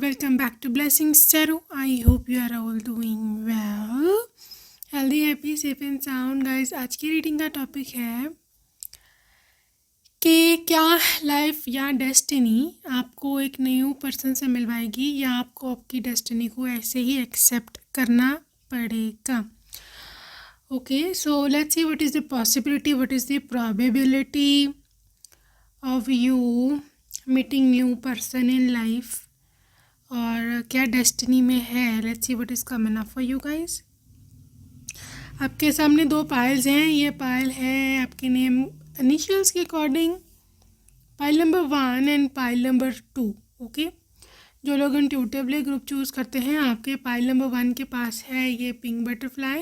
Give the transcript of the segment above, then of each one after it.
welcome back to Blessings Tarot. I hope you are all doing well. Healthy, happy, safe and sound. Guys, आज की reading का topic है कि क्या life या डेस्टिनी आपको एक न्यू पर्सन से मिलवाएगी या आपको आपकी डेस्टिनी को ऐसे ही एक्सेप्ट करना पड़ेगा. Okay, so let's see what is the possibility, what is the probability of you meeting new person in life और क्या डेस्टिनी में है. Let's see what is coming up for you guys. आपके सामने दो पाइल्स हैं. ये पाइल है आपके नेम इनिशियल्स के according, pile number 1 and pile number 2. Okay, जो लोग इंट्यूटिवली ग्रुप चूज़ करते हैं, आपके पाइल नंबर 1 के पास है ये pink butterfly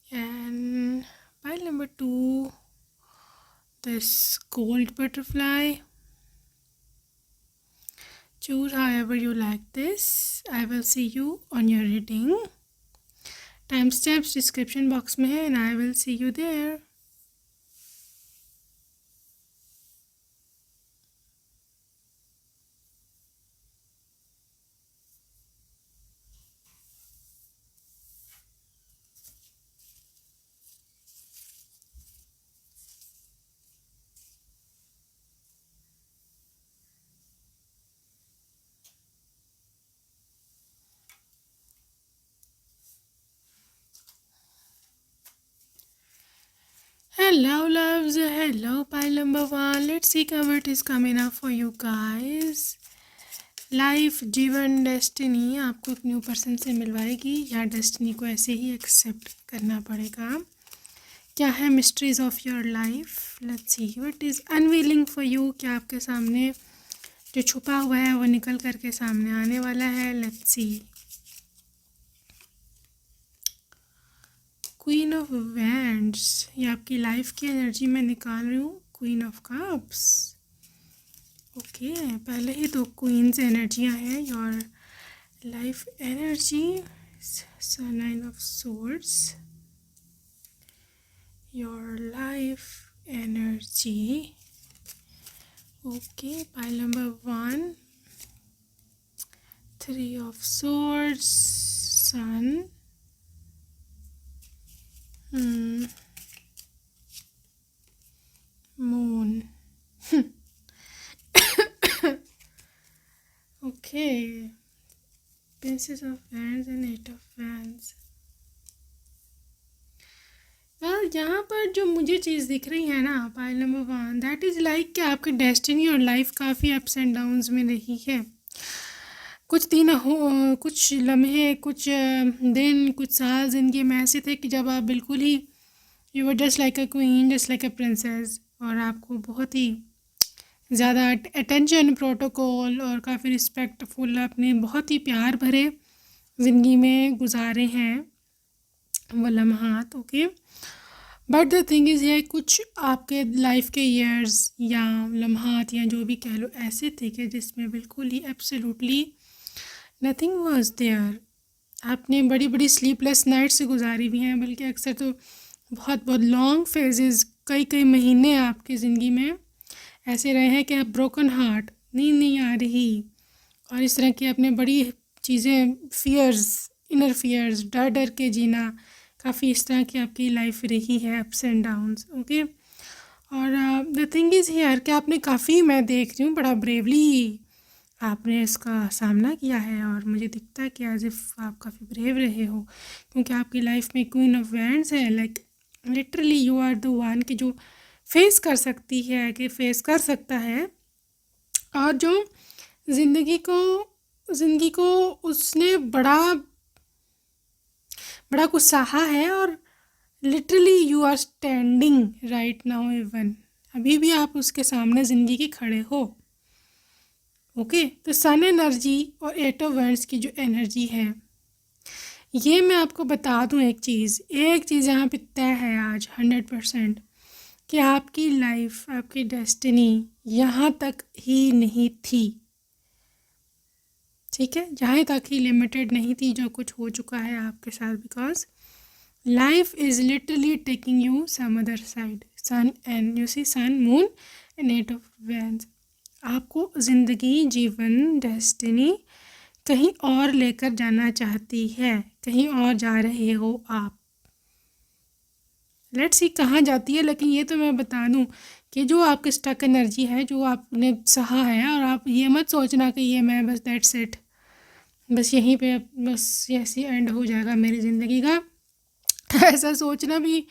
and pile number 2 this gold butterfly. Choose however you like this. I will see you on your reading. Timestamps description box में है and I will see you there. Hello loves, hello pile number 1. Let's see what is coming up for you guys. Life, जीवन, destiny आपको एक new person से मिलवाएगी या destiny को ऐसे ही accept करना पड़ेगा. क्या है mysteries of your life. Let's see what is unveiling for you. क्या आपके सामने जो छुपा हुआ है वो निकल करके सामने आने वाला है. Let's C. Queen of wands, ये आपकी लाइफ की एनर्जी मैं निकाल रही हूँ. Queen of cups. ओके, पहले ही दो क्वींस एनर्जियाँ हैं. Your life energy, nine of swords. Your life energy. Okay, pile number 1, 3 of swords, sun. Moon. Okay. Princess of Wands and 8 of Wands. Well, यहाँ पर जो मुझे चीज़ दिख रही है ना, pile number 1, that is like कि आपकी डेस्टिनी और लाइफ काफ़ी अप्स एंड डाउन्स में रही है. कुछ लम्हे, कुछ दिन, कुछ साल ज़िंदगी में ऐसे थे कि जब आप बिल्कुल ही you were just like a queen, just like a princess, और आपको बहुत ही ज़्यादा अटेंशन, प्रोटोकॉल और काफ़ी रिस्पेक्टफुल अपने बहुत ही प्यार भरे ज़िंदगी में गुजारे हैं वो लम्हात. Okay, but the thing is है कुछ आपके लाइफ के ईयर्स या लम्हात या जो भी कह लो ऐसे थे कि जिसमें बिल्कुल ही एब्सोल्युटली नथिंग वाज देयर. आपने बड़ी बड़ी स्लीपलेस नाइट्स गुजारी हुई हैं, बल्कि अक्सर तो बहुत बहुत लॉन्ग फेजेस, कई महीने आपकी ज़िंदगी में ऐसे रहे हैं कि आप ब्रोकन हार्ट, नींद नहीं आ रही, और इस तरह की अपने बड़ी चीज़ें, फियर्स, इनर फियर्स, डर डर के जीना, काफ़ी इस तरह की आपकी लाइफ रही है, अप्स एंड डाउन्स. ओके, और द थिंग इज़ हियर कि आपने काफ़ी, मैं देख रही हूँ, बड़ा ब्रेवली आपने इसका सामना किया है, और मुझे दिखता है कि एज इफ़ आप काफ़ी ब्रेव रहे हो, क्योंकि आपकी लाइफ में क्वीन ऑफ वैंड्स है. Like literally you are the one कि जो फेस कर सकती है, कि फेस कर सकता है, और जो ज़िंदगी को उसने बड़ा कुछ सहा है, और literally you are standing right now. Even अभी भी आप उसके सामने ज़िंदगी के खड़े हो. ओके, तो सन एनर्जी और 8 ऑफ वैंड्स की जो एनर्जी है, ये मैं आपको बता दूं एक चीज़ यहाँ पे तय है आज 100% कि आपकी लाइफ, आपकी डेस्टिनी यहाँ तक ही नहीं थी. ठीक है, यहाँ तक ही लिमिटेड नहीं थी जो कुछ हो चुका है आपके साथ, because life is literally taking you some other side. Sun and you see sun, moon and 8 of wands. आपको ज़िंदगी, जीवन, डेस्टिनी कहीं और लेकर जाना चाहती है, कहीं और जा रहे हो आप। लेट्स सी कहाँ जाती है, लेकिन ये तो मैं बता दूं कि जो आपकी स्टक एनर्जी है, जो आपने सहा है, और आप ये मत सोचना कि ये मैं बस दैट्स इट, बस यहीं पे बस ऐसे एंड हो जाएगा मेरी ज़िंदगी का। ऐसा सोचना भी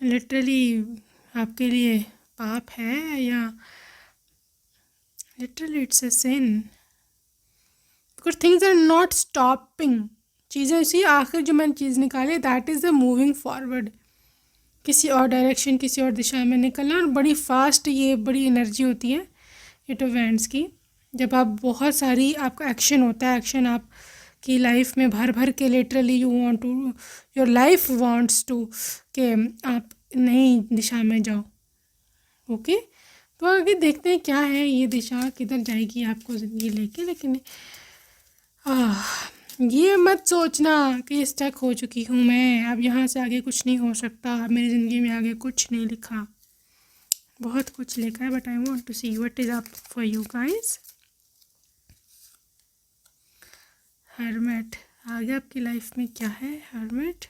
लिटरली आपके लिए पाप है, या literally it's a sin, because things are not stopping. चीज़ें उसी आखिर जो मैंने चीज़ निकाली, that is the moving forward, किसी और डायरेक्शन, किसी और दिशा में निकलना। और बड़ी फास्ट ये बड़ी एनर्जी होती है एट इवेंट्स की, जब आप बहुत सारी आपका एक्शन होता है, एक्शन आप की लाइफ में भर भर के literally you want to, your life wants to कि आप नई दिशा में जाओ। ओके, तो आगे देखते हैं क्या है ये दिशा, किधर जाएगी आपको ज़िंदगी लेके। लेकिन ये मत सोचना कि स्टक हो चुकी हूँ मैं, अब यहाँ से आगे कुछ नहीं हो सकता, मेरी ज़िंदगी में आगे कुछ नहीं लिखा। बहुत कुछ लिखा है, but I want to see what is up for you guys. Hermit आगे आपकी लाइफ में क्या है? Hermit,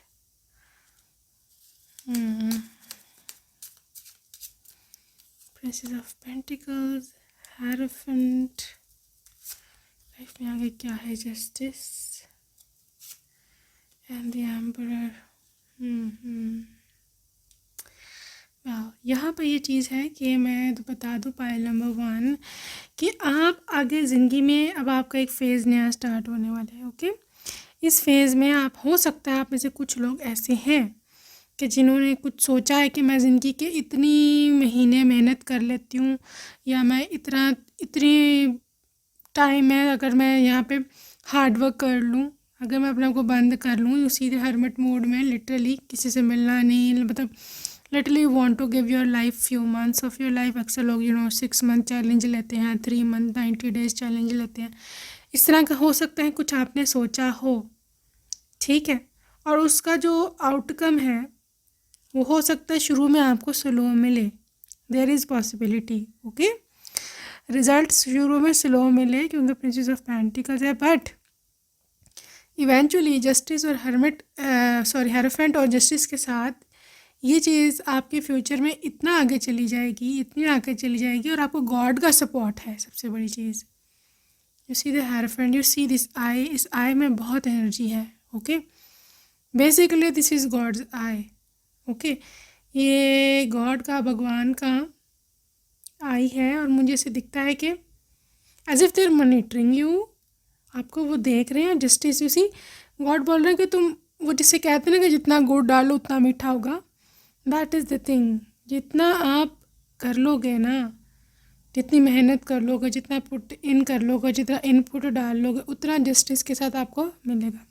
princess of pentacles, hierophant, life में आगे क्या है? Justice and the emperor. यहाँ पर ये चीज़ है कि मैं तो बता दूँ पाइल नंबर 1 कि आप आगे ज़िंदगी में अब आपका एक फ़ेज़ नया स्टार्ट होने वाला है। ओके, इस फेज़ में आप, हो सकता है आप में से कुछ लोग ऐसे हैं कि जिन्होंने कुछ सोचा है कि मैं ज़िंदगी के इतनी महीने मेहनत कर लेती हूँ, या मैं इतनी टाइम है, अगर मैं यहाँ पे हार्ड वर्क कर लूँ, अगर मैं अपने आप को बंद कर लूँ सीधे हर्मिट मोड में, लिटरली किसी से मिलना नहीं, मतलब literally you want to give your life few months of your life. अक्सर लोग 6 मंथ चैलेंज लेते हैं, 3 मंथ 90 डेज चैलेंज लेते हैं। इस तरह का हो सकता है कुछ आपने सोचा हो, ठीक है, और उसका जो आउटकम है वो हो सकता है शुरू में आपको स्लो मिले, there is possibility. Okay, result शुरू में स्लो मिले क्योंकि प्रिंसेस ऑफ पेंटिकल्स है, बट इवेंचुअली जस्टिस और हेरोफेंट और जस्टिस के साथ ये चीज़ आपके फ्यूचर में इतना आगे चली जाएगी, इतनी आगे चली जाएगी, और आपको गॉड का सपोर्ट है सबसे बड़ी चीज़। You see the hierophant, you see this eye, इस आई में बहुत एनर्जी है। Okay, basically this is God's eye. Okay, ये गॉड का, भगवान का आई है, और मुझे ऐसे दिखता है कि as if they're monitoring you, आपको वो देख रहे हैं। जस्टिस, यू सी, गॉड बोल रहे हैं कि तुम, वो जिसे कहते हैं ना कि जितना गुड़ डालो उतना मीठा होगा, दैट इज़ द थिंग। जितना आप कर लोगे ना, जितनी मेहनत कर लोगे, जितना पुट इन कर लोगे, जितना इनपुट डाल लोगे, उतना जस्टिस के साथ आपको मिलेगा।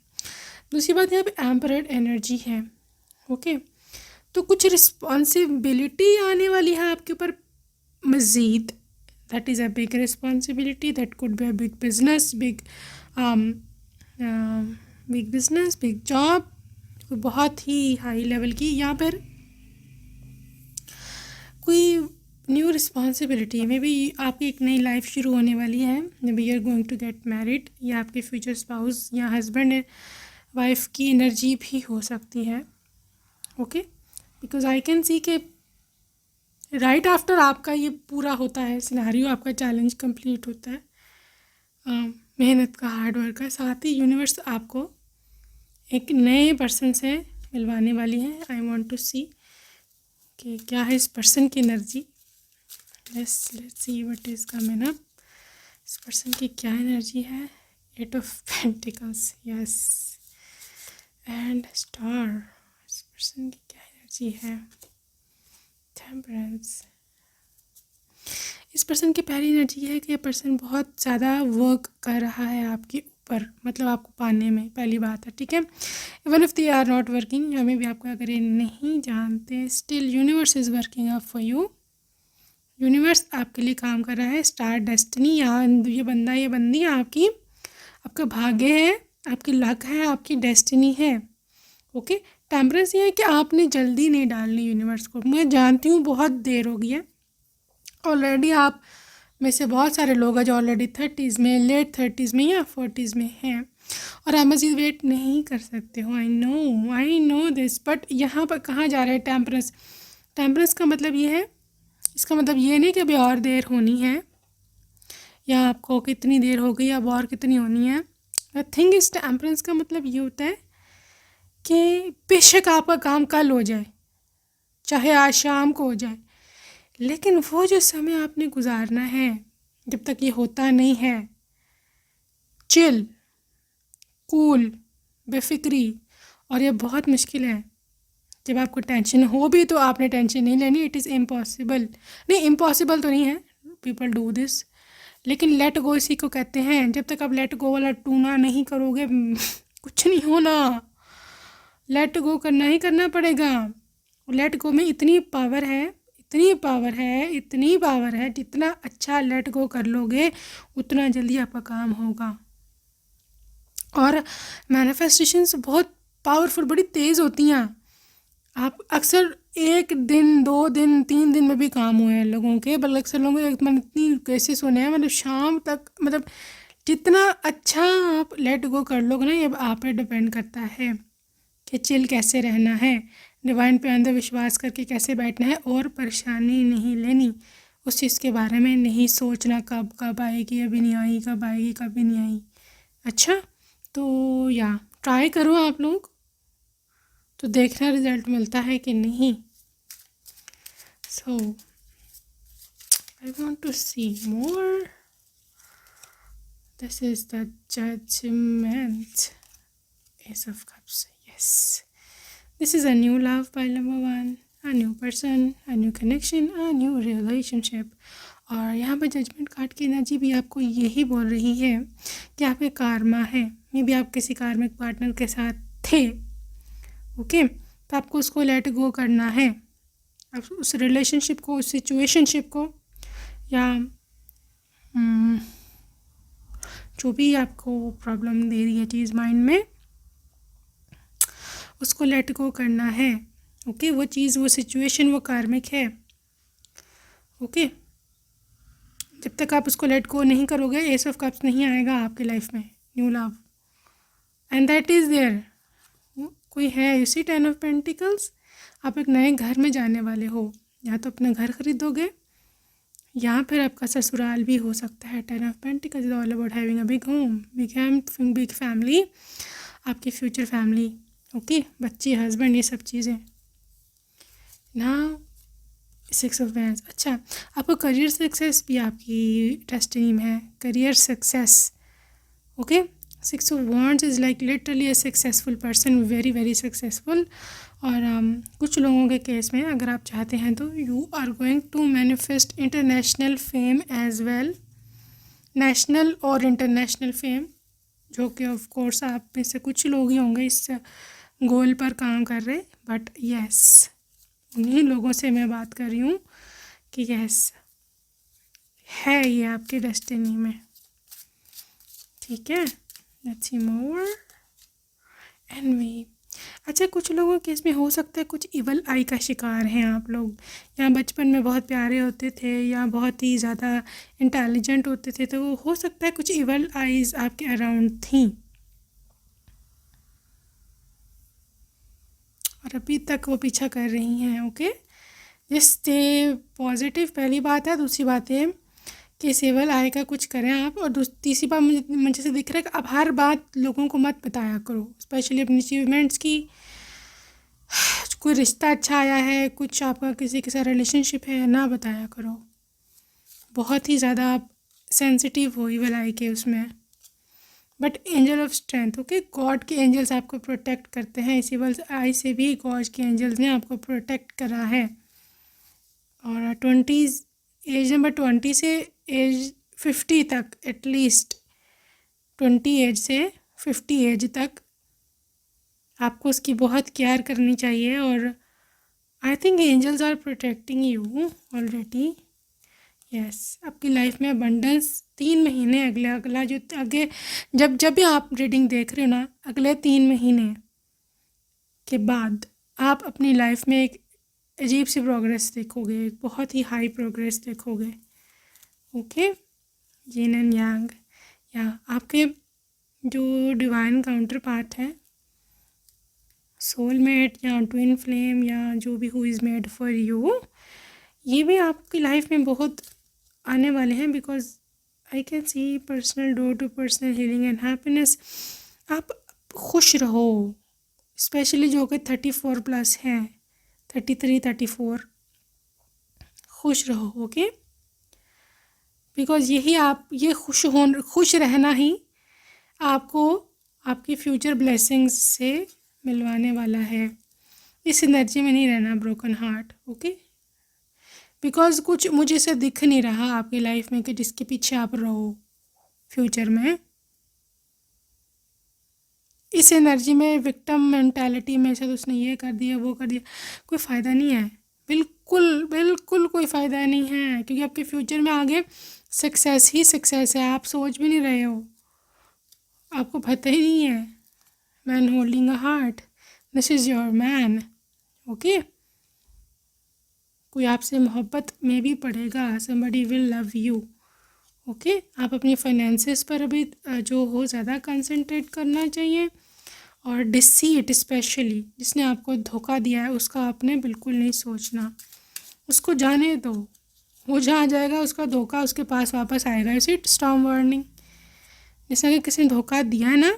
दूसरी बात, यहाँ पे एम्परर एनर्जी है। ओके, तो कुछ रिस्पॉन्सिबिलिटी आने वाली है आपके ऊपर मज़ीद। That is a big responsibility, that could be a big business, big business, big job, बहुत ही हाई लेवल की। यहाँ पर कोई न्यू रिस्पॉन्सिबिलिटी, मे बी आपकी एक नई लाइफ शुरू होने वाली है, maybe you are going to get married, या आपके फ्यूचर स्पाउस या हस्बैंड वाइफ की एनर्जी भी हो सकती है। Okay, because I can see के राइट आफ्टर आपका ये पूरा होता है सिनेरियो, आपका चैलेंज कंप्लीट होता है, मेहनत का, हार्ड वर्क का, साथ ही यूनिवर्स आपको एक नए पर्सन से मिलवाने वाली है। आई वांट टू सी कि क्या है इस पर्सन की energy. Let's see what is coming up. इस पर्सन की क्या एनर्जी है? 8 of pentacles, yes, and star. इस पर्सन की क्या एनर्जी है? टेम्परेंस। इस पर्सन की पहली एनर्जी है कि ये पर्सन बहुत ज़्यादा वर्क कर रहा है आपके ऊपर, मतलब आपको पाने में, पहली बात है, ठीक है। Even if they are not working, हमें भी आपको अगर ये नहीं जानते, still universe is working up for you. Universe आपके लिए काम कर रहा है। स्टार डेस्टिनी, यहाँ ये बंदा, ये बंदी आपकी, आपका भाग्य है, आपकी लक है, आपकी डेस्टिनी है। ओके, टेम्परेंस ये है कि आपने जल्दी नहीं डालनी यूनिवर्स को। मैं जानती हूँ बहुत देर हो गई है, ऑलरेडी आप में से बहुत सारे लोग हैं जो ऑलरेडी 30s में, लेट 30s में या 40s में हैं और आप मज़ीद वेट नहीं कर सकते हो। आई नो दिस, बट यहाँ पर कहाँ जा रहे हैं टेम्परेंस। टेम्परेंस का मतलब ये है, इसका मतलब ये नहीं कि अभी और देर होनी है या आपको कितनी देर हो गई अब और कितनी होनी है। द थिंग इज टेम्परेंस का मतलब ये होता है कि बेशक आपका काम कल हो जाए, चाहे आज शाम को हो जाए, लेकिन वो जो समय आपने गुजारना है जब तक ये होता नहीं है, चिल, कूल, बेफिक्री, और ये बहुत मुश्किल है। जब आपको टेंशन हो भी तो आपने टेंशन नहीं लेनी। इट इज़ इम्पॉसिबल, नहीं इम्पॉसिबल तो नहीं है, पीपल डू दिस, लेकिन लेट गो इसी को कहते हैं। जब तक आप लेट गो वाला टूना नहीं करोगे कुछ नहीं होना। लेट गो करना ही करना पड़ेगा। लेट गो में इतनी पावर है, इतनी पावर है, इतनी पावर है, जितना अच्छा लेट गो कर लोगे उतना जल्दी आपका काम होगा। और मैनिफेस्टेशंस बहुत पावरफुल, बड़ी तेज़ होती हैं। आप अक्सर 1 दिन 2 दिन 3 दिन में भी काम हुए हैं लोगों के, बल्कि अक्सर लोगों के मैंने इतनी केसेस सुने हैं, मतलब शाम तक, मतलब जितना अच्छा आप लेट गो कर लोगे ना, ये आप पे डिपेंड करता है कि चिल कैसे रहना है, डिवाइन पे अंधविश्वास करके कैसे बैठना है, और परेशानी नहीं लेनी, उस चीज़ के बारे में नहीं सोचना कब कब आएगी, अभी नहीं आई, कब आएगी, कभी नहीं आई। अच्छा, तो या ट्राई करो आप लोग, तो देखना रिजल्ट मिलता है कि नहीं। So I want to see more. This is the judgement, ace of cups, yes, this is a new love pile number 1, a new person, a new connection, a new relationship. और यहाँ पर judgement card की energy भी आपको यही बोल रही है कि आपके कार्मा है, मे बी आप किसी कार्मिक पार्टनर के साथ थे, ओके, तो आपको उसको लेट गो करना है। आप उस रिलेशनशिप को, उस सिचुएशनशिप को, या जो भी आपको प्रॉब्लम दे रही है चीज़ माइंड में, उसको लेट गो करना है। ओके, वो चीज़, वो सिचुएशन, वो कार्मिक है। ओके, जब तक आप उसको लेट गो नहीं करोगे, एस ऑफ कप्स नहीं आएगा आपकी लाइफ में, new love, and that is there. कोई है इसी 10 ऑफ पेंटिकल्स, आप एक नए घर में जाने वाले हो, या तो अपना घर खरीदोगे या फिर आपका ससुराल भी हो सकता है। 10 of pentacles is all about having a big home, big family, आपकी फ्यूचर फैमिली, ओके, बच्चे, हस्बैंड, ये सब चीज़ें ना। 6 ऑफ वैंड्स, अच्छा, आपको करियर सक्सेस भी आपकी डेस्टिनी में है, career success, okay. 6 of wands is like literally a successful person, very very successful. और कुछ लोगों के केस में अगर आप चाहते हैं तो you are going to manifest international fame as well, national और इंटरनेशनल फेम, जो कि ऑफ कोर्स आप में से कुछ लोग ही होंगे इस गोल पर काम कर रहे, बट यस, उन्हीं लोगों से मैं बात कर रही हूँ कि यस, है ये आपकी डेस्टिनी में, ठीक है। Let's see more and we. अच्छा, कुछ लोगों के इसमें हो सकता है कुछ इवल आई का शिकार हैं आप लोग, या बचपन में बहुत प्यारे होते थे या बहुत ही ज़्यादा इंटेलिजेंट होते थे, तो हो सकता है कुछ इवल आईज आपके अराउंड थी और अभी तक वो पीछा कर रही हैं, ओके। स्टे पॉजिटिव, पहली बात है। दूसरी बात है कि सेवल आय का कुछ करें आप, और तीसरी बात मुझे से दिख रहा है कि अब हर बात लोगों को मत बताया करो, स्पेशली अपनी अचीवमेंट्स की। कोई रिश्ता अच्छा आया है, कुछ आपका किसी के साथ रिलेशनशिप है, ना बताया करो, बहुत ही ज़्यादा आप सेंसिटिव हो इवल आई के उसमें। But angel of strength, okay, God के एंजल्स आपको प्रोटेक्ट करते हैं, इस इवल आई से भी गॉड के एंजल्स ने आपको प्रोटेक्ट करा है। और 20 एज नंबर 20 से एज 50 तक, एटलीस्ट 20 एज से 50 एज तक आपको उसकी बहुत केयर करनी चाहिए। और I think angels are protecting you already, yes. आपकी लाइफ में अबंडेंस 3 महीने, अगला जो आगे, जब भी आप रीडिंग देख रहे हो ना, अगले 3 महीने के बाद आप अपनी लाइफ में एक अजीब सी प्रोग्रेस देखोगे, बहुत ही हाई प्रोग्रेस देखोगे। ओके, यिन एंड यांग, या आपके जो डिवाइन काउंटर पार्ट है, सोलमेट या ट्विन फ्लेम या जो भी who is made for you, ये भी आपकी लाइफ में बहुत आने वाले हैं। Because I can see personal door to personal healing and happiness. आप खुश रहो, स्पेशली जो कि 34+ हैं, 33, 34, खुश रहो। ओके, बिकॉज यही आप, ये खुश रहना ही आपको आपकी फ्यूचर ब्लेसिंग्स से मिलवाने वाला है। इस एनर्जी में नहीं रहना ब्रोकन हार्ट। ओके, बिकॉज कुछ मुझे से दिख नहीं रहा आपकी लाइफ में कि जिसके पीछे आप रहो फ्यूचर में। इस एनर्जी में विक्टिम मेंटालिटी में शायद उसने ये कर दिया वो कर दिया, कोई फ़ायदा नहीं है। बिल्कुल बिल्कुल कोई फ़ायदा नहीं है, क्योंकि आपके फ्यूचर में आगे सक्सेस ही सक्सेस है। आप सोच भी नहीं रहे हो, आपको पता ही नहीं है। Man holding a heart, this is your man. Okay, कोई आपसे मोहब्बत में भी पड़ेगा, somebody will love you। Okay, आप अपनी फाइनेंसेस पर अभी जो हो ज़्यादा कंसंट्रेट करना चाहिए। और डिसीट, स्पेशली जिसने आपको धोखा दिया है उसका आपने बिल्कुल नहीं सोचना, उसको जाने दो। वो जहाँ जाएगा उसका धोखा उसके पास वापस आएगा। इसी स्टॉर्म वार्निंग, जैसे कि किसी ने धोखा दिया है ना,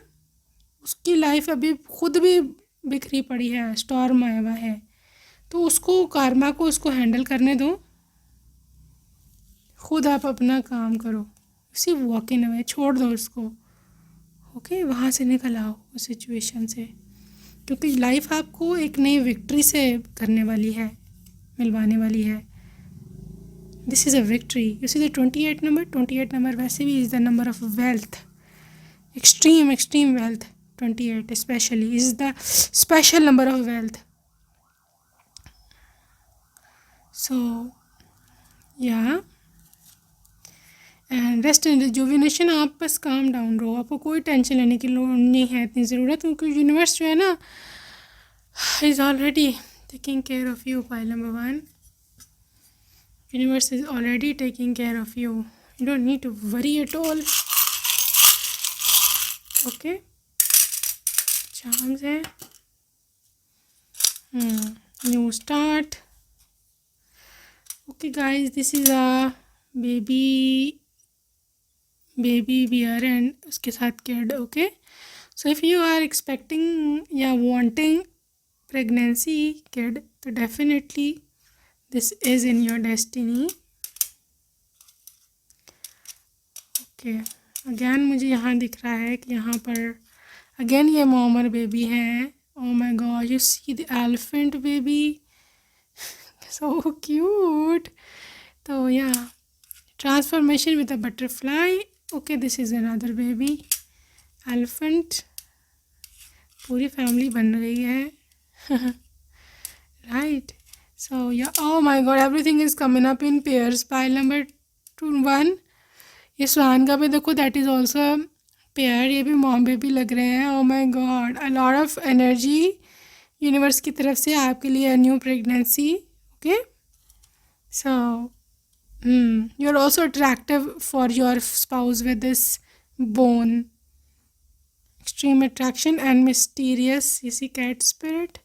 उसकी लाइफ अभी खुद भी बिखरी पड़ी है, स्टॉर्म आया हुआ है, तो उसको कार्मा को उसको हैंडल करने दो। खुद आप अपना काम करो, सिर्फ वॉक इन अवे, छोड़ दो उसको। ओके, वहाँ से निकल आओ उस सिचुएशन से, क्योंकि लाइफ आपको एक नई विक्ट्री से करने वाली है, मिलवाने वाली है। This is a victory. You see the 28 number, 28 number वैसे भी is the number of wealth, extreme wealth. 28 specially is the special number of wealth. So yeah and rest and rejuvenation, आप बस काम डाउन रहो, आपको कोई tension लेने की लोड़ नहीं है, इतनी ज़रूरत, क्योंकि यूनिवर्स जो है ना is already taking care of you. Pile number 1, universe is already taking care of you, you don't need to worry at all. Okay, charms है, new start. Okay guys, this is a baby bear and उसके साथ kid. Okay, so if you are expecting या wanting pregnancy kid, तो definitely this is in your destiny. Okay, again मुझे यहाँ दिख रहा है कि यहाँ पर अगेन ये मॉम और बेबी हैं। Oh my God, you see the elephant baby, so cute. तो या transformation with a butterfly. Okay, this is another baby elephant, पूरी फैमिली बन रही है। राइट, सो या oh my God, everything is coming up in pairs. Pile number 1, ये स्वान का भी देखो, दैट इज़ ऑल्सो पेयर, ये भी मॉम बेबी लग रहे हैं। Oh my God, a lot of energy universe की तरफ से आपके लिए, new pregnancy. Okay, so you are also attractive for your spouse with this bone, extreme attraction and mysterious, you see, cat spirit।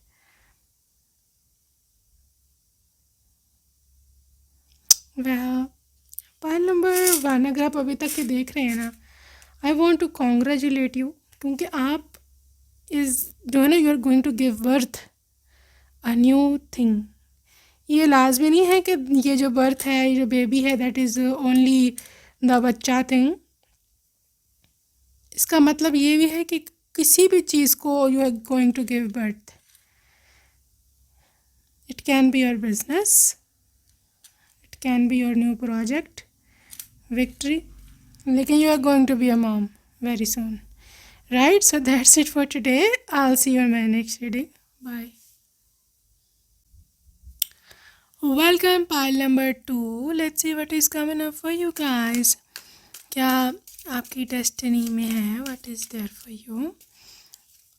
well, pile number 1, अगर आप अभी तक के देख रहे हैं ना, I want to congratulate you, क्योंकि आप जो है ना, you are going to give birth a new thing. ये लाजमी नहीं है कि ये जो बर्थ है, ये जो बेबी है, दैट इज़ ओनली द बच्चा थिंग। इसका मतलब ये भी है कि किसी भी चीज़ को you are going to give birth. It can be your business, it can be your new project, victory, लेकिन you are going to be a mom very soon. Right, so that's it for today. I will see you in my next reading. Bye. Welcome pile number 2, let's see what is coming up for you guys. क्या आपकी destiny में है, what is there for you,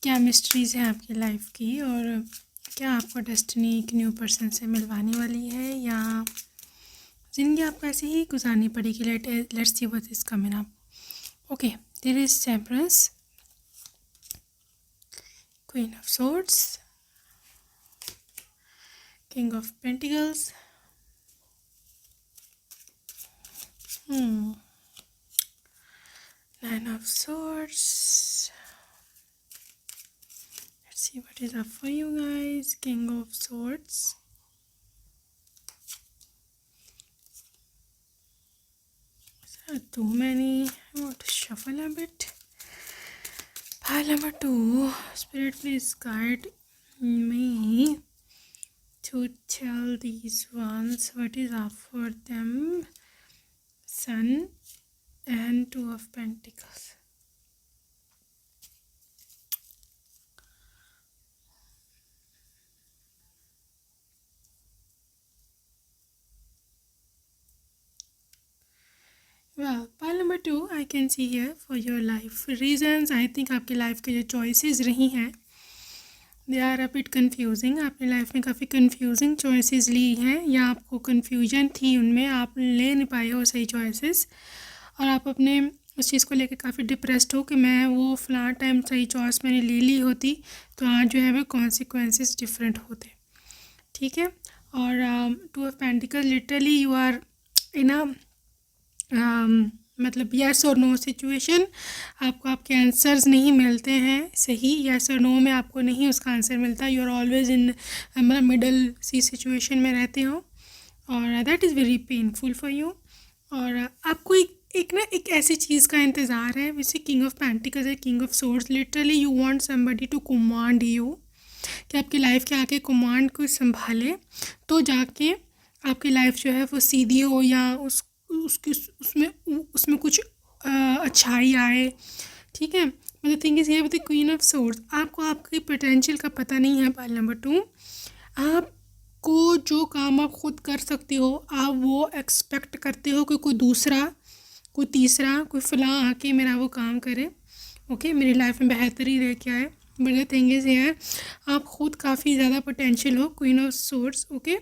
क्या mysteries हैं आपकी life की, और क्या आपको डेस्टिनी एक न्यू पर्सन से मिलवाने वाली है या ज़िंदगी आपको ऐसे ही गुजारनी पड़ेगी? Let's see what is coming up. Okay, there is temperance, queen of swords, king of pentacles, nine of swords. Let's see what is up for you guys. King of Swords. There are too many. I want to shuffle a bit. Pile number 2. Spirit, please guide me to tell these ones what is up for them. Sun and Two of Pentacles. Well, pile number 2 I can see here for your life reasons. I think आपकी life के जो choices रही हैं they are a bit confusing. आपने life में काफ़ी confusing choices ली हैं या आपको कन्फ्यूजन थी उनमें, आप ले नहीं पाए हो सही चॉइसेस और आप अपने उस चीज़ को लेकर काफ़ी डिप्रेस्ड हो कि मैं वो फ़लाँ टाइम सही चॉइस मैंने ले ली होती तो आज जो है वो कॉन्सिक्वेंसेस डिफरेंट होते। ठीक है, और two of pentacle literally you are in a मतलब यस और नो सिचुएशन। आपको आपके आंसर्स नहीं मिलते हैं सही, यस और नो में आपको नहीं उसका आंसर मिलता। यू आर ऑलवेज इन मतलब मिडल सी सिचुएशन में रहते हो और that is very painful for you. और आपको एक ऐसी चीज़ का इंतज़ार है, वैसे किंग ऑफ पेंटिकल्स है, king of swords. Literally you want somebody to command you, कि आपकी लाइफ के आके कमांड को संभाले तो जाके आपकी लाइफ जो है वो सीधी हो या उसमें कुछ अच्छाई आए। ठीक है, मतलब thing is here with the queen of swords. आपको आपके पोटेंशियल का पता नहीं है। पाइल नंबर 2, आपको जो काम आप खुद कर सकते हो आप वो एक्सपेक्ट करते हो कि कोई दूसरा, कोई तीसरा, कोई फलां आके मेरा वो काम करे, ओके, मेरी लाइफ में बेहतरी लेके आए। But the thing is here आप खुद काफ़ी ज़्यादा पोटेंशियल हो, क्वीन ऑफ सोर्ड्स, ओके।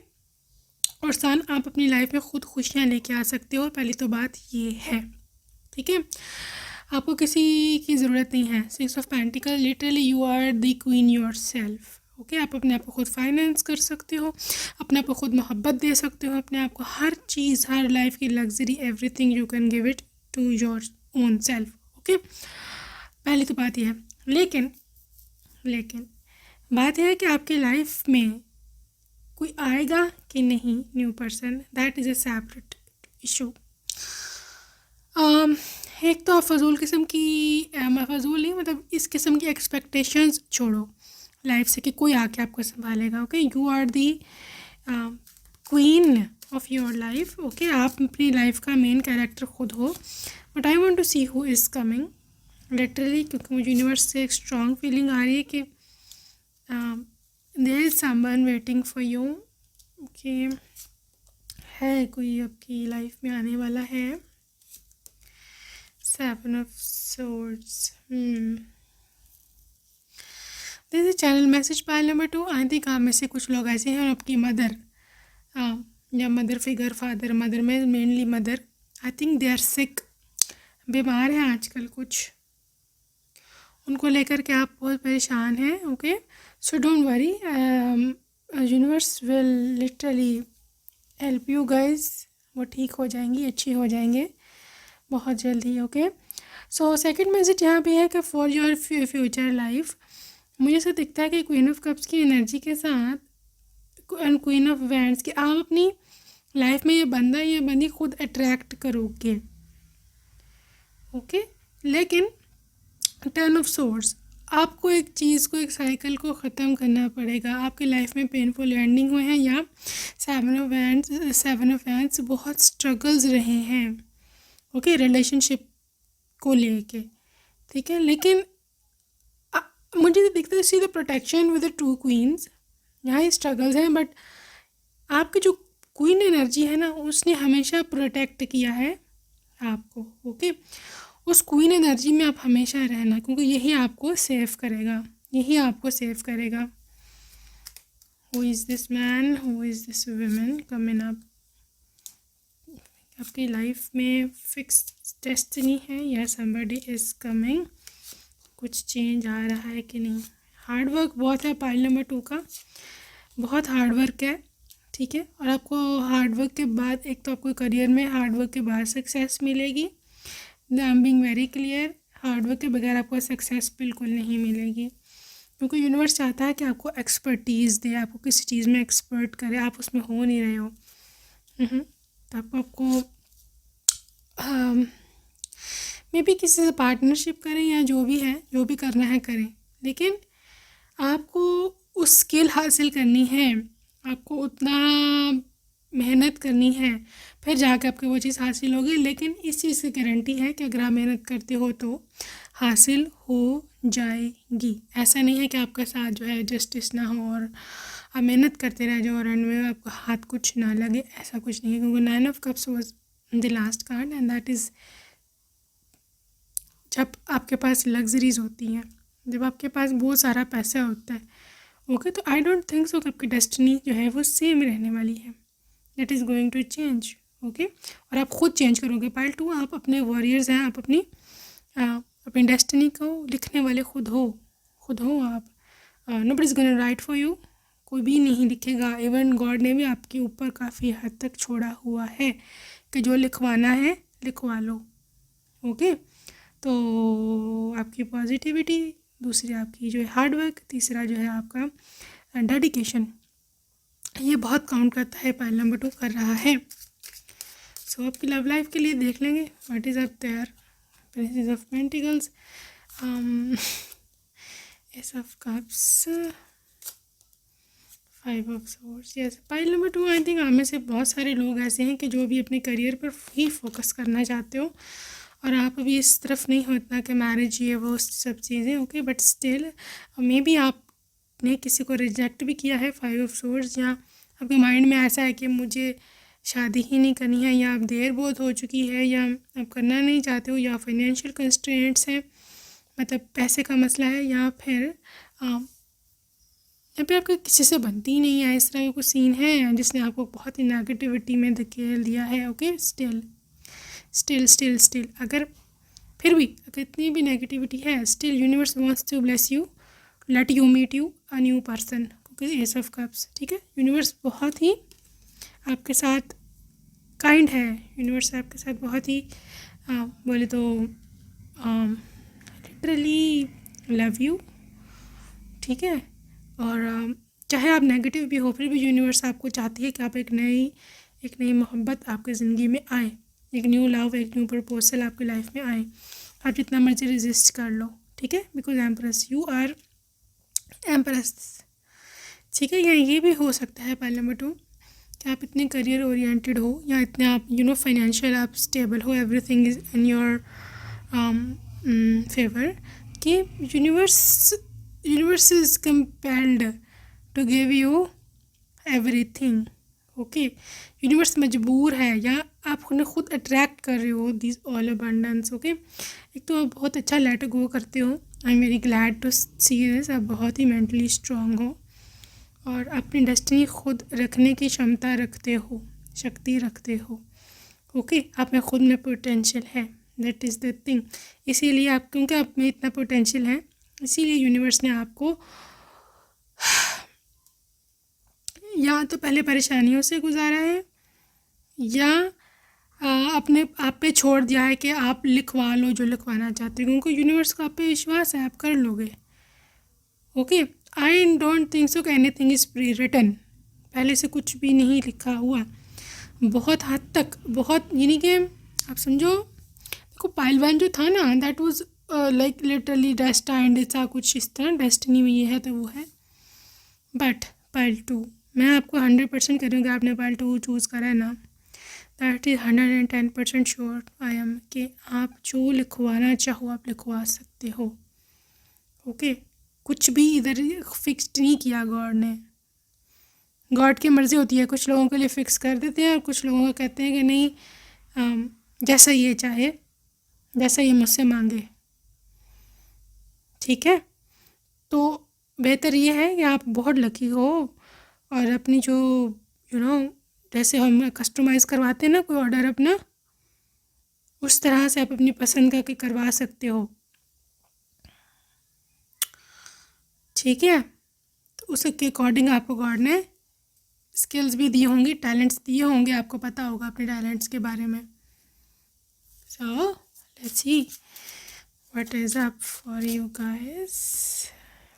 और सन, आप अपनी लाइफ में खुद खुशियाँ लेके आ सकते हो, पहली तो बात ये है। ठीक है, आपको किसी की ज़रूरत नहीं है। Six of pentacle, literally you are the queen yourself, okay. आप अपने आप को खुद फाइनेंस कर सकते हो, अपने आप को खुद मोहब्बत दे सकते हो, अपने आप को हर चीज़, हर लाइफ की luxury, everything you can give it to your own self, okay. पहली तो बात यह है। लेकिन बात यह है कि आपकी लाइफ में कोई आएगा कि नहीं new person, that is a separate issue. एक तो आप फजूल किस्म की फजूल नहीं, मतलब इस किस्म की एक्सपेक्टेशंस छोड़ो लाइफ से कि कोई आके आपको संभालेगा, okay. You are the queen of your life, okay. आप अपनी लाइफ का मेन कैरेक्टर खुद हो। But I want to see who is coming literally, क्योंकि मुझे यूनिवर्स से एक स्ट्रॉन्ग फीलिंग आ रही है कि there is someone waiting for you, okay. है कोई आपकी लाइफ में आने वाला है। Seven of swords, this is channel message pile number 2। I think आप में से कुछ लोग ऐसे हैं और आपकी मदर या मदर फिगर, फादर, मदर में mainly mother, I think they are sick, बीमार हैं आजकल कुछ, उनको लेकर के आप बहुत परेशान हैं, okay. So don't worry, universe will literally help you guys. वो ठीक हो जाएंगी, अच्छी हो जाएंगे बहुत जल्दी, ओके। सो सेकंड मैसेज यहाँ पे है कि फॉर योर फ्यूचर लाइफ, मुझे ऐसा दिखता है कि क्वीन ऑफ कप्स की एनर्जी के साथ एंड क्वीन ऑफ वैंड्स कि आप अपनी लाइफ में ये बंदा या बंदी खुद अट्रैक्ट करोगे, ओके। लेकिन टेन ऑफ सोर्ड्स, आपको एक चीज़ को, एक साइकिल को ख़त्म करना पड़ेगा। आपकी लाइफ में पेनफुल एंडिंग हुए हैं या सेवन ऑफ वैंड्स बहुत स्ट्रगल्स रहे हैं, ओके, रिलेशनशिप को लेके, ठीक है। लेकिन मुझे दिखता है see the protection with the two queens, यहाँ ही स्ट्रगल्स हैं बट आपकी जो क्वीन एनर्जी है ना उसने हमेशा प्रोटेक्ट किया है आपको, ओके। उस क्वीन एनर्जी में आप हमेशा रहना, क्योंकि यही आपको सेव करेगा, यही आपको सेव करेगा। Who is this man, who is this women coming up? आपकी लाइफ में फिक्स डेस्टिनी है या समबडी इज़ कमिंग? कुछ चेंज आ रहा है कि नहीं? हार्ड वर्क बहुत है पाइल नंबर 2 का, बहुत हार्ड वर्क है, ठीक है। और आपको हार्ड वर्क के बाद, एक तो आपको करियर में हार्ड वर्क के बाद सक्सेस मिलेगी। I am being very clear, hard work के बगैर आपको सक्सेस बिल्कुल नहीं मिलेगी, क्योंकि यूनिवर्स चाहता है कि आपको एक्सपर्टीज़ दे, आपको किसी चीज़ में एक्सपर्ट करे, आप उसमें हो नहीं रहे हो। तो आपको मे बी किसी से पार्टनरशिप करें या जो भी है, जो भी करना है करें, लेकिन आपको उस स्किल हासिल करनी है, आपको उतना मेहनत करनी है, फिर जाके आपको वो चीज़ हासिल होगी। लेकिन इस चीज़ की गारंटी है कि अगर आप मेहनत करते हो तो हासिल हो जाएगी। ऐसा नहीं है कि आपका साथ जो है जस्टिस ना हो और आप मेहनत करते रह जाओ और एंड में आपका हाथ कुछ ना लगे, ऐसा कुछ नहीं है। क्योंकि 9 of cups was the last card and that is जब आपके पास लग्जरीज होती हैं, जब आपके पास बहुत सारा पैसा होता है, ओके। तो आई डोंट थिंक सो कि आपकी डेस्टिनी जो है वो सेम रहने वाली है, that is going to change, okay. और आप खुद चेंज करोगे। पाइल 2 आप अपने वॉरियर्स हैं, आप अपनी डेस्टिनी को लिखने वाले खुद हो आप। Nobody is gonna right for you, कोई भी नहीं लिखेगा। इवन गॉड ने भी आपके ऊपर काफ़ी हद तक छोड़ा हुआ है कि जो लिखवाना है लिखवा लो, ओके। तो आपकी पॉजिटिविटी, दूसरी आपकी जो है हार्ड वर्क, तीसरा जो है आपका डेडिकेशन, ये बहुत काउंट करता है। पाइल नंबर 2 कर रहा है। सो आपकी लव लाइफ के लिए देख लेंगे what is up there. Princess of pentacles, ace of cups, 5 of swords. Yes, pile number 2 I think आप में से बहुत सारे लोग ऐसे हैं कि जो भी अपने करियर पर ही फोकस करना चाहते हो और आप अभी इस तरफ नहीं हो इतना कि मैरिज ये वो सब चीज़ें, okay. But still may be आपने किसी को रिजेक्ट भी किया है, 5 ऑफ सोर्ड्स, या आपके माइंड में ऐसा है कि मुझे शादी ही नहीं करनी है, या आप देर बहुत हो चुकी है, या आप करना नहीं चाहते हो, या फाइनेंशियल कंस्ट्रेंट्स हैं, मतलब पैसे का मसला है, या फिर यहाँ पे आपको किसी से बनती ही नहीं है। इस तरह का कुछ सीन है जिसने आपको बहुत ही नेगेटिविटी में धकेल दिया है, ओके। स्टिल अगर फिर भी अगर इतनी भी नेगेटिविटी है, still universe wants to bless you, let you meet you a new person, क्योंकि एस ऑफ कप्स, ठीक है। यूनिवर्स बहुत ही आपके साथ काइंड है, यूनिवर्स आपके साथ बहुत ही बोले तो लिटरली लव यू, ठीक है। और चाहे आप नेगेटिव भी हो, फिर भी यूनिवर्स आपको चाहती है कि आप एक नई मोहब्बत आपकी ज़िंदगी में आए, एक न्यू लव, एक न्यू प्रपोजल आपकी लाइफ में आए। आप जितना मर्जी रेजिस्ट कर लो, ठीक है, because empress, you are empress, ठीक है। या ये भी हो सकता है पाइल नंबर 2 कि आप इतने करियर ओरिएंटेड हो, या इतने आप फाइनेंशियल आप स्टेबल हो, everything is in your favour, कि universe is compelled to give you everything, okay. Universe मजबूर है, या आप उन्हें खुद अट्रैक्ट कर रहे हो दिस ऑल अबंडेंस, ओके। एक तो आप बहुत अच्छा लेट गो करते हो, I am very glad to see this. आप बहुत ही मेंटली स्ट्रांग हो और अपनी डेस्टिनी खुद रखने की क्षमता रखते हो, शक्ति रखते हो, ओके। आप में खुद में पोटेंशियल है, दैट इज़ द थिंग। इसीलिए आप, क्योंकि आप में इतना पोटेंशियल है, इसीलिए यूनिवर्स ने आपको या तो पहले परेशानियों से गुजारा है, या अपने आप पे छोड़ दिया है कि आप लिखवा लो जो लिखवाना चाहते हो, क्योंकि यूनिवर्स का आप पे विश्वास है, आप कर लोगे, okay. I don't think so कि एनीथिंग इज़ प्री रिटन, पहले से कुछ भी नहीं लिखा हुआ। बहुत हद तक, बहुत, यानी कि आप समझो, देखो पाइल 1 जो था ना, that was like literally destined, ऐसा कुछ इस तरह डेस्टिनी में ये है तो वो है। बट पाइल 2, मैं आपको 100% करूँगी, आपने पाइल 2 चूज़ करा है ना, that is 110% sure I am कि आप जो लिखवाना चाहो आप लिखवा सकते हो, ओके। कुछ भी इधर फिक्स्ड नहीं किया गॉड ने, गॉड की मर्ज़ी होती है, कुछ लोगों के लिए फ़िक्स कर देते हैं और कुछ लोगों को कहते हैं कि नहीं, जैसा ये चाहे, जैसा ये मुझसे मांगे, ठीक है। तो बेहतर ये है कि आप बहुत लकी हो और अपनी जो जैसे हम कस्टमाइज़ करवाते हैं ना कोई ऑर्डर अपना, उस तरह से आप अपनी पसंद का करवा सकते हो। ठीक है, तो उसके अकॉर्डिंग आपको गॉड ने स्किल्स भी दी होंगी, टैलेंट्स दिए होंगे, आपको पता होगा अपने टैलेंट्स के बारे में। So let's see what is up for you guys.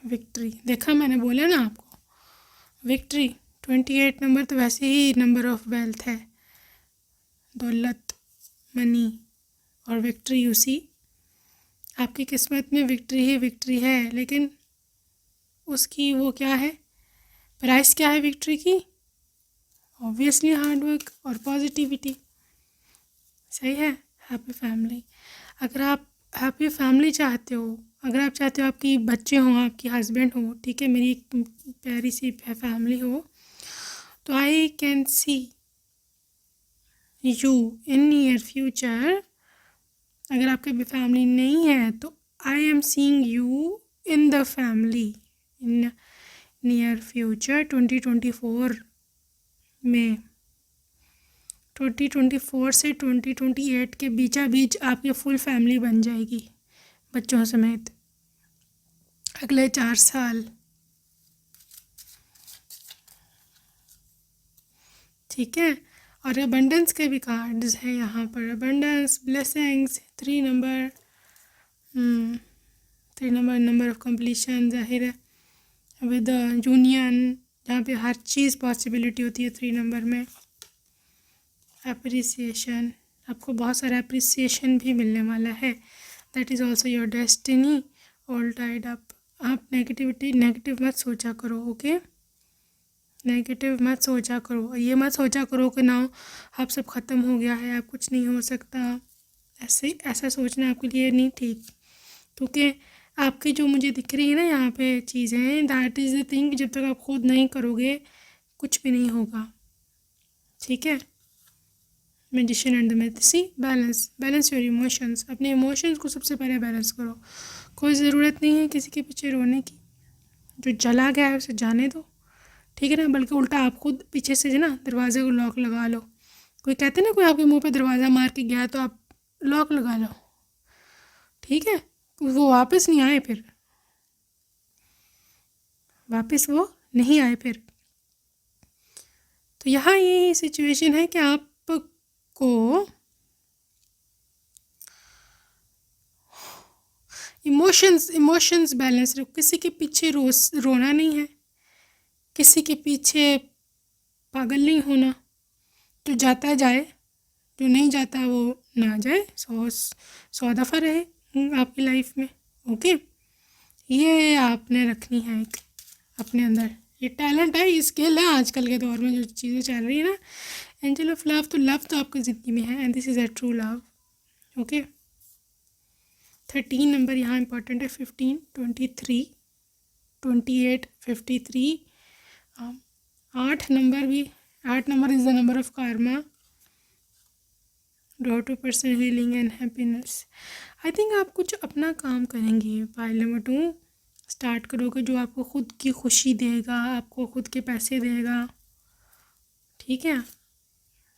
Victory, देखा मैंने बोला ना आपको, विक्ट्री 28 नंबर तो वैसे ही नंबर ऑफ वेल्थ है, दौलत, मनी और विक्ट्री। उसी आपकी किस्मत में विक्ट्री ही विक्ट्री है, लेकिन उसकी वो क्या है, प्राइस क्या है विक्ट्री की? ऑब्वियसली हार्डवर्क और पॉजिटिविटी। सही है। हैप्पी फैमिली, अगर आप हैप्पी फैमिली चाहते हो, अगर आप चाहते हो आपकी बच्चे हों, आपकी हस्बैंड हो, ठीक है, मेरी एक प्यारी सी फैमिली हो, तो आई can C you in near future. अगर आपकी भी फैमिली नहीं है तो आई am seeing you in the family in near future 2024 में। 2024 से 2028 के बीचा बीच आपकी फुल फैमिली बन जाएगी बच्चों समेत, अगले 4 साल। ठीक है, और अबंडेंस के भी कार्ड्स हैं यहाँ पर, abundance, blessings, 3 number, 3 number number of completion, जाहिर है विद यूनियन, जहाँ पे हर चीज़ पॉसिबिलिटी होती है 3 नंबर में। अप्रिसिएशन, आपको बहुत सारा अप्रिसिएशन भी मिलने वाला है, that is also your destiny all tied up. आप नेगेटिव मत सोचा करो, ओके, नेगेटिव मत सोचा करो, ये मत सोचा करो कि ना अब सब ख़त्म हो गया है, अब कुछ नहीं हो सकता, ऐसा सोचना आपके लिए नहीं ठीक, क्योंकि आपकी जो मुझे दिख रही है ना यहाँ पे चीज़ें, दैट इज़ द थिंग, जब तक आप खुद नहीं करोगे कुछ भी नहीं होगा। ठीक है, medicine and the Medici, balance your emotions, अपने इमोशंस को सबसे पहले बैलेंस करो। कोई ज़रूरत नहीं है किसी के पीछे रोने की, जो चला गया है उसे जाने दो, ठीक है ना, बल्कि उल्टा आप खुद पीछे से ना दरवाजे को लॉक लगा लो। कोई कहते हैं ना, कोई आपके मुंह पे दरवाज़ा मार के गया तो आप लॉक लगा लो, ठीक है, वो वापस नहीं आए, फिर वापस वो नहीं आए फिर। तो यहाँ ये सिचुएशन है कि आपको इमोशंस बैलेंस रखो, किसी के पीछे रोना नहीं है, किसी के पीछे पागल नहीं होना, जो जाता है जाए, जो नहीं जाता वो ना जाए, 100 दफ़ा रहे आपकी लाइफ में, ओके। ये आपने रखनी है एक अपने अंदर, ये टैलेंट है, ये स्किल है आजकल के दौर में जो चीज़ें चल रही है ना। एंजल ऑफ लव, तो लव तो आपकी ज़िंदगी में है, and this is a true love, okay. 13 number यहाँ इंपॉर्टेंट है, 15, 23, 28, 53, 8 नंबर भी, 8 number is the number of Karma, draw two person healing and happiness. I think आप कुछ अपना काम करेंगे, फाइल नंबर 2 स्टार्ट करोगे, जो आपको खुद की खुशी देगा, आपको खुद के पैसे देगा, ठीक है।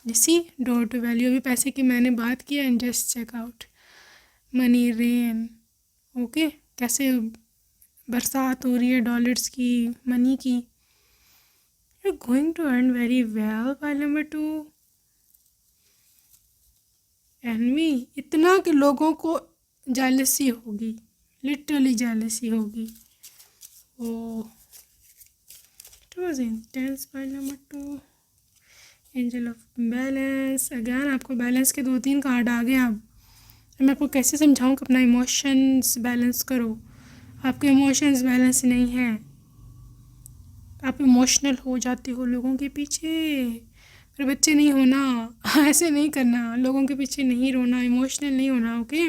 जैसी डोर टू वैल्यू, अभी पैसे की मैंने बात की, and just check out money rain, okay, कैसे बरसात हो रही है डॉलर्स की, मनी की। You are going to earn very well, file number 2। Envy, इतना कि लोगों को जेलसी होगी, लिटरली जेलसी होगी। Oh, it was intense, file number 2, angel of balance. Again आपको बैलेंस के 2-3 कार्ड आ गए। अब मैं आपको कैसे समझाऊँ कि अपना इमोशंस बैलेंस करो। आपके इमोशंस बैलेंस नहीं है, आप इमोशनल हो जाते हो लोगों के पीछे। फिर बच्चे नहीं होना, ऐसे नहीं करना, लोगों के पीछे नहीं रोना, इमोशनल नहीं होना, ओके।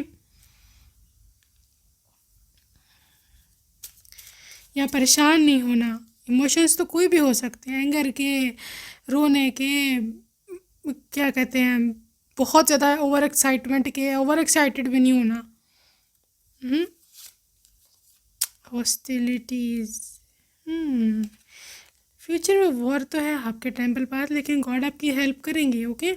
या परेशान नहीं होना। इमोशंस तो कोई भी हो सकते हैं, एंगर के, रोने के, क्या कहते हैं, बहुत ज़्यादा ओवर एक्साइटमेंट के, ओवर एक्साइटेड भी नहीं होना। हॉस्टिलिटीज़, फ्यूचर में वॉर तो है आपके टेम्पल पाथ, लेकिन गॉड आपकी हेल्प करेंगे। ओके,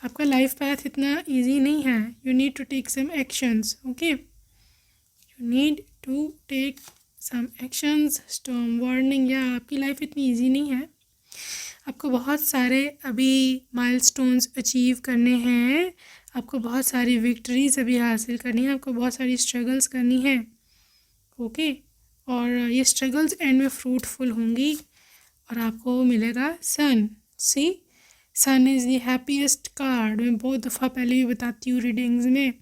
आपका लाइफ पाथ इतना इजी नहीं है। You need to take some actions. Okay, you need to take some actions. Storm warning, या आपकी लाइफ इतनी इजी नहीं है। आपको बहुत सारे अभी माइलस्टोन्स अचीव करने हैं, आपको बहुत सारी विक्ट्रीज अभी हासिल करनी है, आपको बहुत सारी स्ट्रगल्स करनी है। ओके, और ये स्ट्रगल्स एंड में फ्रूटफुल होंगी और आपको मिलेगा सन। सी, सन इज़ द हैप्पीएस्ट कार्ड। मैं बहुत दफ़ा पहले भी बताती हूँ रीडिंग्स में,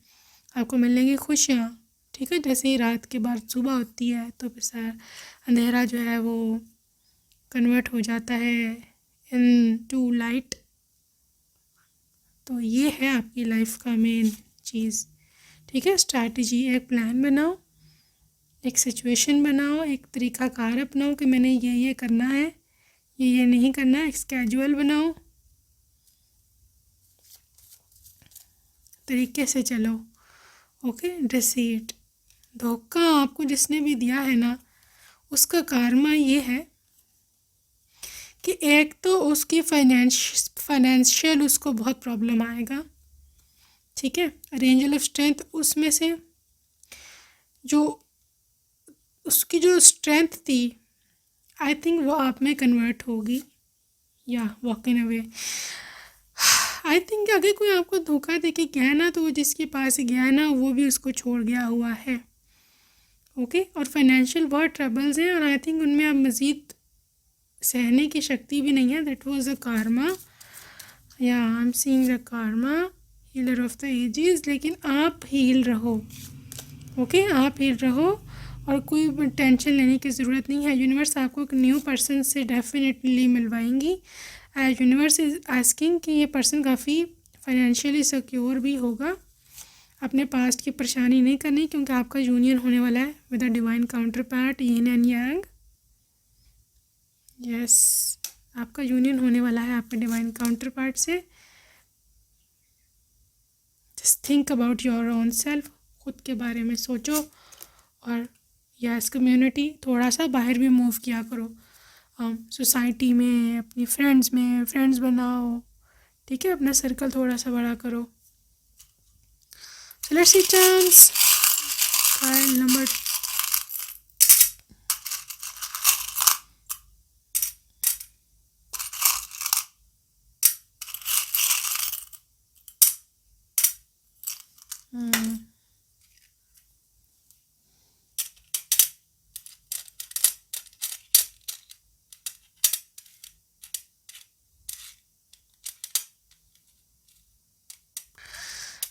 आपको मिलेंगी खुशियाँ। ठीक है, जैसे ही रात के बाद सुबह होती है तो फिर अंधेरा जो है वो कन्वर्ट हो जाता है इन टू लाइट। तो ये है आपकी लाइफ का मेन चीज़। ठीक है, स्ट्रैटेजी, एक प्लान बनाओ, एक सिचुएशन बनाओ, एक तरीक़ाकार अपनाओ कि मैंने ये करना है, ये नहीं करना। एक स्केड्यूल बनाओ, तरीके से चलो। ओके, डिसीट, धोखा आपको जिसने भी दिया है ना, उसका कार्मा ये है कि एक तो उसकी फाइनेंशियल उसको बहुत प्रॉब्लम आएगा। ठीक है, एंजल ऑफ स्ट्रेंथ, उसमें से जो उसकी जो स्ट्रेंथ थी आई थिंक वो आप में कन्वर्ट होगी या वॉकिंग अवे। आई थिंक अगर कोई आपको धोखा दे के गया ना, तो वो जिसके पास गया ना वो भी उसको छोड़ गया हुआ है। ओके, और फाइनेंशियल बहुत ट्रबल्स हैं और आई थिंक उनमें अब मज़ीद सहने की शक्ति भी नहीं है। दैट वाज अ कार्मा, या I am seeing the karma, healer of the ages. लेकिन आप हील रहो। ओके, आप हील रहो और कोई टेंशन लेने की ज़रूरत नहीं है। यूनिवर्स आपको एक न्यू पर्सन से डेफिनेटली मिलवाएंगी। एज यूनिवर्स इज़ आस्किंग कि ये पर्सन काफ़ी फाइनेंशियली सिक्योर भी होगा। अपने पास्ट की परेशानी नहीं करनी, क्योंकि आपका यूनियन होने वाला है with a divine counter part, yin and Yang. Yes, आपका यूनियन होने वाला है आपके डिवाइन काउंटर पार्ट से। Just think about your own self, खुद के बारे में सोचो। और यस, कम्युनिटी, थोड़ा सा बाहर भी मूव किया करो, सोसाइटी में, अपनी फ्रेंड्स में फ्रेंड्स बनाओ। ठीक है, अपना सर्कल थोड़ा सा बड़ा करो। So let's see chance card number 2.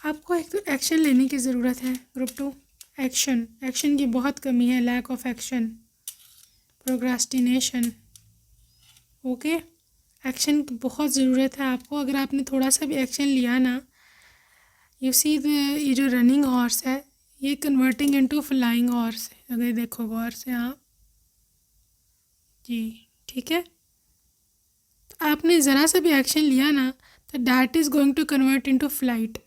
आपको एक तो एक्शन लेने की ज़रूरत है। ग्रुप 2, एक्शन की बहुत कमी है, lack of action, procrastination. Okay, action की बहुत ज़रूरत है आपको। अगर आपने थोड़ा सा भी एक्शन लिया ना, यू सी ये जो रनिंग हॉर्स है ये कन्वर्टिंग इनटू फ्लाइंग हॉर्स है। अगर देखो गौर से आप जी, ठीक है, तो आपने ज़रा सा भी एक्शन लिया ना, तो that is going to convert into flight.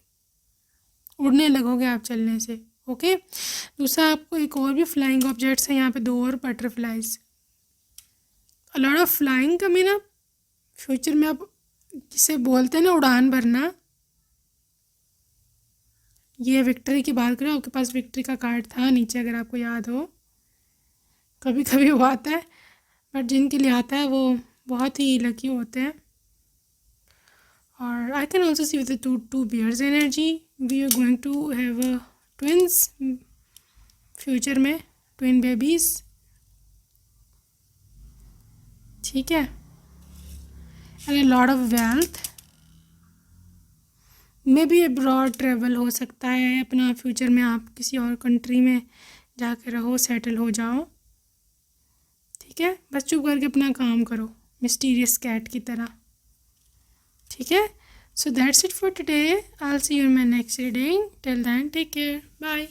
उड़ने लगोगे आप चलने से। ओके, दूसरा आपको एक और भी फ्लाइंग ऑब्जेक्ट्स हैं यहाँ पे, 2 और butterflies. A lot of flying coming up. Future में आप जिसे बोलते हैं ना उड़ान भरना, ये विक्ट्री की बात करें, आपके पास विक्ट्री का कार्ड था नीचे, अगर आपको याद हो। कभी कभी वो आता है, बट जिनके लिए आता है वो बहुत ही लकी होते हैं। और I can also see with two bears energy, we are going to have twins future में, ट्विन बेबीज। ठीक है, and a lot of wealth. Maybe abroad travel हो सकता है अपना, फ्यूचर में आप किसी और कंट्री में जाके रहो, सेटल हो जाओ। ठीक है, बस चुप करके अपना काम करो, मिस्टीरियस कैट की तरह। ठीक है, so that's it for today. I will see you in my next reading. Till then take care, bye.